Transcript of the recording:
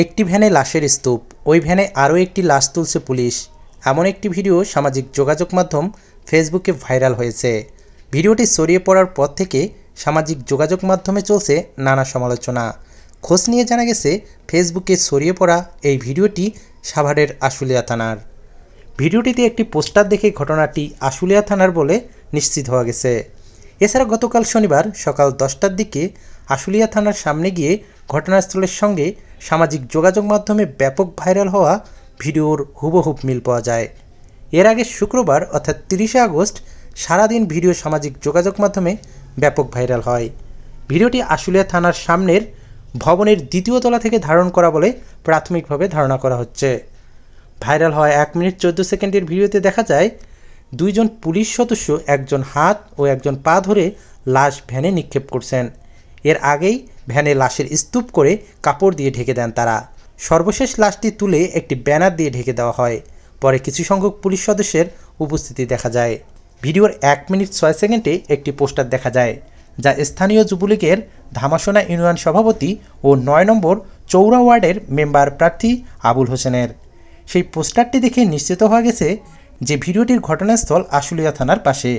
একটি ভ্যানে লাশের স্তূপ, ওই ভ্যানে আরও একটি লাশ তুলছে পুলিশ। এমন একটি ভিডিও সামাজিক যোগাযোগ মাধ্যম ফেসবুকে ভাইরাল হয়েছে। ভিডিওটি ছড়িয়ে পড়ার পর থেকে সামাজিক যোগাযোগ মাধ্যমে চলছে নানা সমালোচনা। খোঁজ নিয়ে জানা গেছে ফেসবুকে ছড়িয়ে পড়া এই ভিডিওটি সাভারের আশুলিয়া থানার। ভিডিওটিতে একটি পোস্টার দেখে ঘটনাটি আশুলিয়া থানার বলে নিশ্চিত হওয়া গেছে। এছাড়া গতকাল শনিবার সকাল 10টার দিকে আশুলিয়া থানার সামনে গিয়ে ঘটনাস্থলের সঙ্গে সামাজিক যোগাযোগ মাধ্যমে ব্যাপক ভাইরাল হওয়া ভিডিওর হুবহুব মিল পাওয়া যায়। এর আগে শুক্রবার অর্থাৎ 30শে আগস্ট সারাদিন ভিডিও সামাজিক যোগাযোগ মাধ্যমে ব্যাপক ভাইরাল হয়। ভিডিওটি আশুলিয়া থানার সামনের ভবনের 2য় তলা থেকে ধারণ করা বলে প্রাথমিকভাবে ধারণা করা হচ্ছে। ভাইরাল হওয়া 1 মিনিট 14 সেকেন্ডের ভিডিওতে দেখা যায় দুইজন পুলিশ সদস্য একজন হাত ও একজন পা ধরে লাশ ভ্যানে নিক্ষেপ করছেন। এর আগেই ভ্যানে লাশের স্তূপ করে কাপড় দিয়ে ঢেকে দেন তারা। সর্বশেষ লাশটি তুলে একটি ব্যানার দিয়ে ঢেকে দেওয়া হয়। পরে কিছু সংখ্যক পুলিশ সদস্যের উপস্থিতি দেখা যায়। ভিডিওর 1 মিনিট 6 সেকেন্ডে একটি পোস্টার দেখা যায়, যা স্থানীয় যুবলীগের ধামাসোনা ইউনিয়ন সভাপতি ও 9 নম্বর চৌরা ওয়ার্ডের মেম্বার প্রার্থী আবুল হোসেনের। সেই পোস্টারটি দেখে নিশ্চিত হওয়া গেছে যে ভিডিওটির ঘটনাস্থল আশুলিয়া থানার পাশে।